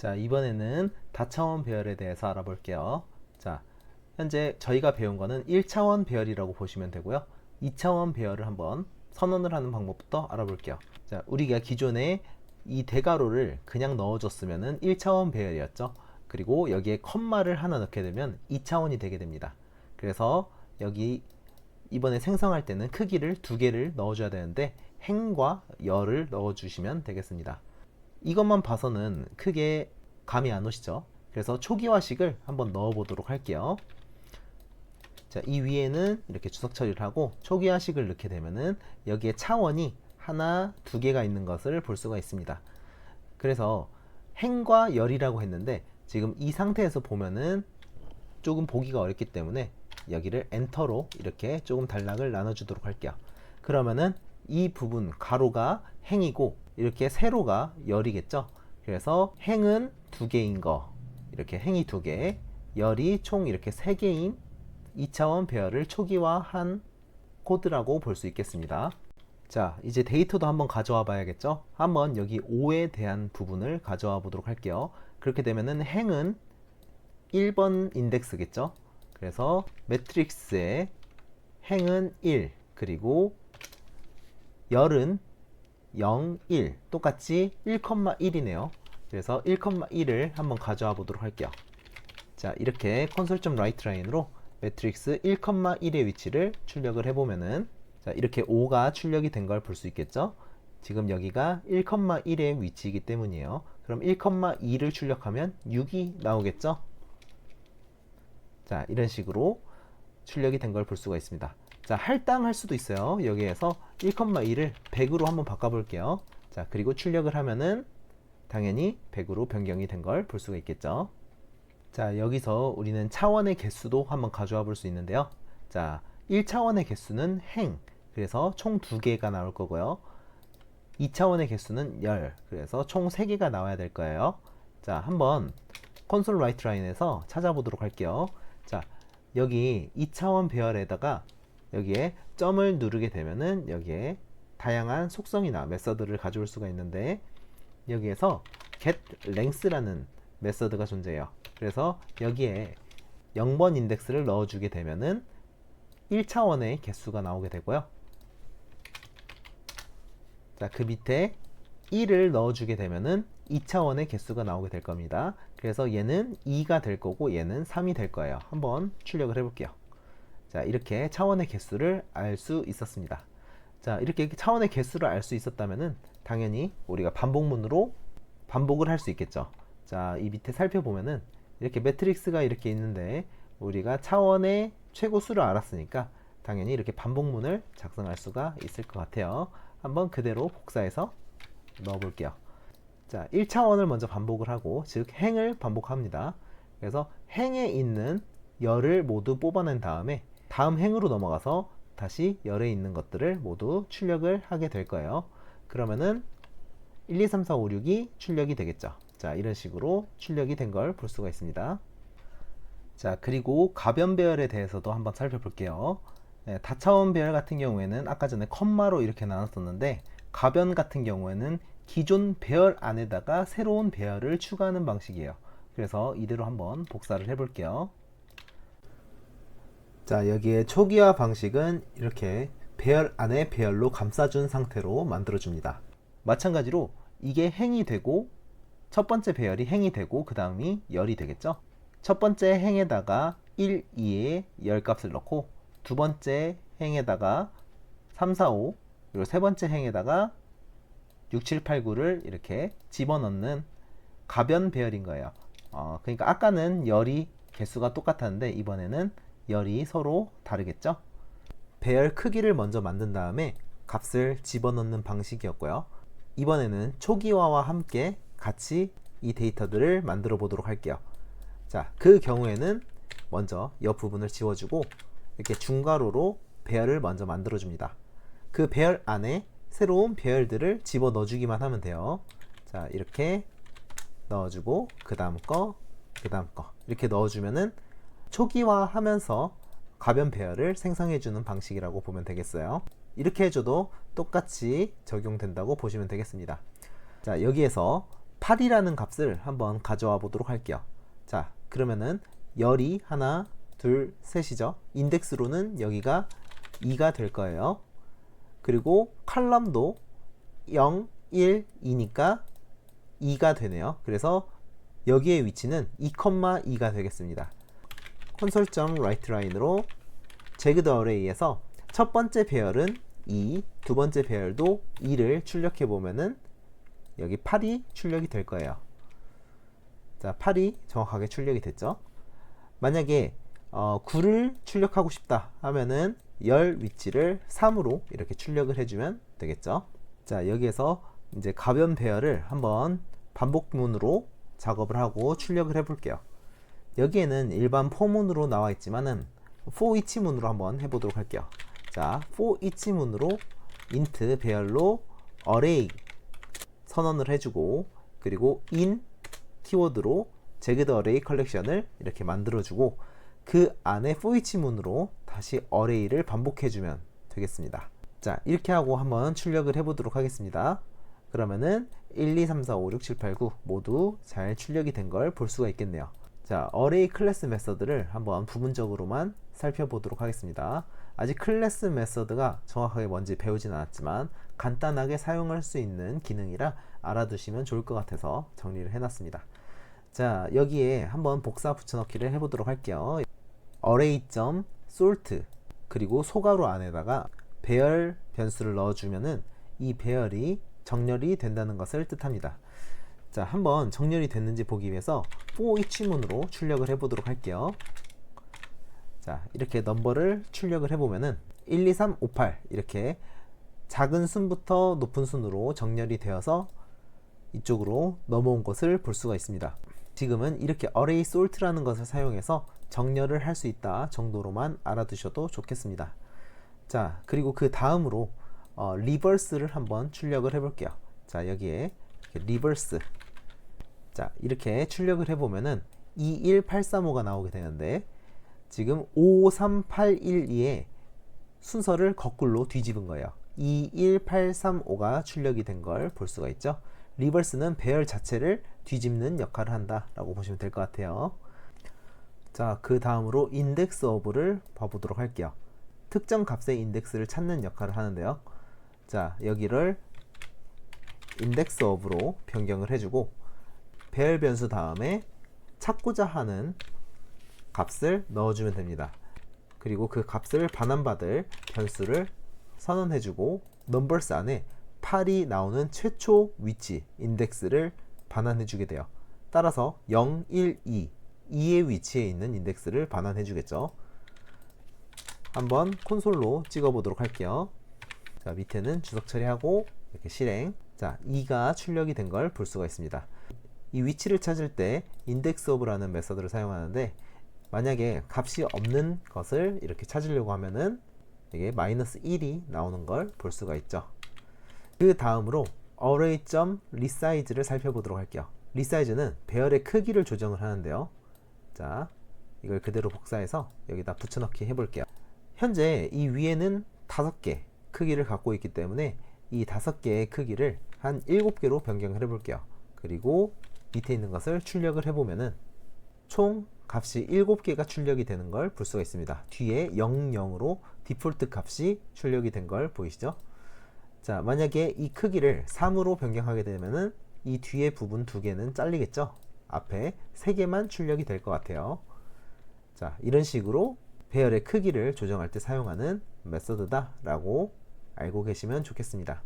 자, 이번에는 다차원 배열에 대해서 알아볼게요. 자, 현재 저희가 배운 거는 1차원 배열이라고 보시면 되고요. 2차원 배열을 한번 선언을 하는 방법부터 알아볼게요. 자, 우리가 기존에 이 대괄호를 그냥 넣어줬으면 1차원 배열이었죠. 그리고 여기에 컴마를 하나 넣게 되면 2차원이 되게 됩니다. 그래서 여기 이번에 생성할 때는 크기를 2개를 넣어줘야 되는데 행과 열을 넣어주시면 되겠습니다. 이것만 봐서는 크게 감이 안 오시죠? 그래서 초기화식을 한번 넣어 보도록 할게요. 자, 이 위에는 이렇게 주석 처리를 하고 초기화식을 넣게 되면은 여기에 차원이 하나, 2개가 있는 것을 볼 수가 있습니다. 그래서 행과 열이라고 했는데 지금 이 상태에서 보면은 조금 보기가 어렵기 때문에 여기를 엔터로 이렇게 조금 단락을 나눠주도록 할게요. 그러면은 이 부분 가로가 행이고 이렇게 세로가 열이겠죠. 그래서 행은 2개인 거, 이렇게 행이 2개, 열이 총 이렇게 3개인 2차원 배열을 초기화한 코드라고 볼 수 있겠습니다. 자, 이제 데이터도 한번 가져와 봐야겠죠. 한번 여기 5에 대한 부분을 가져와 보도록 할게요. 그렇게 되면은 행은 1번 인덱스겠죠. 그래서 매트릭스에 행은 1, 그리고 열은 0, 1, 똑같이 1,1이네요. 그래서 1,1을 한번 가져와 보도록 할게요. 자, 이렇게 console.writeLine으로 매트릭스 1,1의 위치를 출력을 해보면은, 자, 이렇게 5가 출력이 된 걸 볼 수 있겠죠. 지금 여기가 1,1의 위치이기 때문이에요. 그럼 1,2를 출력하면 6이 나오겠죠. 자, 이런 식으로 출력이 된 걸 볼 수가 있습니다. 자, 할당할 수도 있어요. 여기에서 1,2를 100으로 한번 바꿔볼게요. 자, 그리고 출력을 하면은 당연히 100으로 변경이 된 걸 볼 수가 있겠죠. 자, 여기서 우리는 차원의 개수도 한번 가져와 볼 수 있는데요. 자, 1차원의 개수는 행, 그래서 총 2개가 나올 거고요. 2차원의 개수는 열, 그래서 총 3개가 나와야 될 거예요. 자, 한번 콘솔 라이트 라인에서 찾아보도록 할게요. 자, 여기 2차원 배열에다가 여기에 점을 누르게 되면은 여기에 다양한 속성이나 메서드를 가져올 수가 있는데, 여기에서 getLength라는 메서드가 존재해요. 그래서 여기에 0번 인덱스를 넣어주게 되면은 1차원의 개수가 나오게 되고요. 자, 그 밑에 1을 넣어주게 되면은 2차원의 개수가 나오게 될 겁니다. 그래서 얘는 2가 될 거고 얘는 3이 될 거예요. 한번 출력을 해볼게요. 자, 이렇게 차원의 개수를 알 수 있었습니다. 자, 이렇게 차원의 개수를 알 수 있었다면은 당연히 우리가 반복문으로 반복을 할 수 있겠죠. 자, 이 밑에 살펴보면은 이렇게 매트릭스가 이렇게 있는데 우리가 차원의 최고 수를 알았으니까 당연히 이렇게 반복문을 작성할 수가 있을 것 같아요. 한번 그대로 복사해서 넣어 볼게요. 자, 1차원을 먼저 반복을 하고, 즉 행을 반복합니다. 그래서 행에 있는 열을 모두 뽑아낸 다음에 다음 행으로 넘어가서 다시 열에 있는 것들을 모두 출력을 하게 될 거예요. 그러면은 1, 2, 3, 4, 5, 6이 출력이 되겠죠. 자, 이런 식으로 출력이 된 걸 볼 수가 있습니다. 자, 그리고 가변 배열에 대해서도 한번 살펴볼게요. 네, 다차원 배열 같은 경우에는 아까 전에 컴마로 이렇게 나눴었는데, 가변 같은 경우에는 기존 배열 안에다가 새로운 배열을 추가하는 방식이에요. 그래서 이대로 한번 복사를 해볼게요. 자, 여기에 초기화 방식은 이렇게 배열 안에 배열로 감싸준 상태로 만들어줍니다. 마찬가지로 이게 행이 되고, 첫 번째 배열이 행이 되고 그 다음이 열이 되겠죠. 첫 번째 행에다가 1, 2의 열 값을 넣고, 두 번째 행에다가 3, 4, 5, 그리고 세 번째 행에다가 6, 7, 8, 9를 이렇게 집어넣는 가변 배열인 거예요. 그러니까 아까는 열이 개수가 똑같았는데 이번에는 열이 서로 다르겠죠. 배열 크기를 먼저 만든 다음에 값을 집어넣는 방식이었고요. 이번에는 초기화와 함께 같이 이 데이터들을 만들어 보도록 할게요. 자, 그 경우에는 먼저 옆 부분을 지워주고 이렇게 중괄호로 배열을 먼저 만들어 줍니다. 그 배열 안에 새로운 배열들을 집어 넣어주기만 하면 돼요. 자, 이렇게 넣어주고 그 다음 거, 그 다음 거 이렇게 넣어주면은 초기화하면서 가변 배열을 생성해주는 방식이라고 보면 되겠어요. 이렇게 해줘도 똑같이 적용된다고 보시면 되겠습니다. 자, 여기에서 8이라는 값을 한번 가져와 보도록 할게요. 자, 그러면은 열이 하나, 둘, 셋이죠. 인덱스로는 여기가 2가 될 거예요. 그리고 칼럼도 0, 1, 2니까 2가 되네요. 그래서 여기의 위치는 2,2가 되겠습니다. console.writeLine으로 제그드 어레이에서 첫 번째 배열은 2, 두 번째 배열도 2를 출력해 보면은 여기 8이 출력이 될 거예요. 자, 8이 정확하게 출력이 됐죠. 만약에 9를 출력하고 싶다 하면은 열 위치를 3으로 이렇게 출력을 해주면 되겠죠. 자, 여기에서 이제 가변 배열을 한번 반복문으로 작업을 하고 출력을 해 볼게요. 여기에는 일반 포문으로 나와 있지만은 for each 문으로 한번 해보도록 할게요. 자, for each 문으로 int 배열로 array 선언을 해주고, 그리고 in 키워드로 제그드 어레이 컬렉션을 이렇게 만들어주고, 그 안에 for each 문으로 다시 array를 반복해주면 되겠습니다. 자, 이렇게 하고 한번 출력을 해보도록 하겠습니다. 그러면은 1, 2, 3, 4, 5, 6, 7, 8, 9 모두 잘 출력이 된 걸 볼 수가 있겠네요. 자, array 클래스 메서드를 한번 부분적으로만 살펴보도록 하겠습니다. 아직 클래스 메서드가 정확하게 뭔지 배우진 않았지만 간단하게 사용할 수 있는 기능이라 알아두시면 좋을 것 같아서 정리를 해놨습니다. 자, 여기에 한번 복사 붙여넣기를 해보도록 할게요. array.sort 그리고 소괄호 안에다가 배열 변수를 넣어주면은 이 배열이 정렬이 된다는 것을 뜻합니다. 자, 한번 정렬이 됐는지 보기 위해서 for each 문으로 출력을 해보도록 할게요. 자, 이렇게 넘버를 출력을 해보면은 1, 2, 3, 5, 8 이렇게 작은 순부터 높은 순으로 정렬이 되어서 이쪽으로 넘어온 것을 볼 수가 있습니다. 지금은 이렇게 array sort라는 것을 사용해서 정렬을 할 수 있다 정도로만 알아두셔도 좋겠습니다. 자, 그리고 그 다음으로 리버스를 한번 출력을 해볼게요. 자, 여기에 리버스, 자, 이렇게 출력을 해보면은 21835가 나오게 되는데 지금 53812의 순서를 거꾸로 뒤집은 거예요. 21835가 출력이 된 걸 볼 수가 있죠. 리버스는 배열 자체를 뒤집는 역할을 한다 라고 보시면 될 것 같아요. 자, 그 다음으로 index of를 봐보도록 할게요. 특정 값의 인덱스를 찾는 역할을 하는데요. 자, 여기를 index of로 변경을 해주고 배열 변수 다음에 찾고자 하는 값을 넣어주면 됩니다. 그리고 그 값을 반환받을 변수를 선언해주고 numbers 안에 8이 나오는 최초 위치 인덱스를 반환해주게 돼요. 따라서 0, 1, 2, 2의 위치에 있는 인덱스를 반환해주겠죠. 한번 콘솔로 찍어보도록 할게요. 자, 밑에는 주석 처리하고 이렇게 실행. 자, 2가 출력이 된 걸 볼 수가 있습니다. 이 위치를 찾을 때 index of라는 메서드를 사용하는데 만약에 값이 없는 것을 이렇게 찾으려고 하면은 이게 -1이 나오는 걸 볼 수가 있죠. 그 다음으로 array.resize를 살펴보도록 할게요. resize는 배열의 크기를 조정을 하는데요. 자, 이걸 그대로 복사해서 여기다 붙여넣기 해볼게요. 현재 이 위에는 5개 크기를 갖고 있기 때문에 이 5개의 크기를 한 7개로 변경을 해볼게요. 그리고 밑에 있는 것을 출력을 해보면은 총 값이 7개가 출력이 되는 걸 볼 수가 있습니다. 뒤에 00으로 디폴트 값이 출력이 된 걸 보이시죠? 자, 만약에 이 크기를 3으로 변경하게 되면은 이 뒤에 부분 2개는 잘리겠죠? 앞에 3개만 출력이 될 것 같아요. 자, 이런 식으로 배열의 크기를 조정할 때 사용하는 메서드다 라고 알고 계시면 좋겠습니다.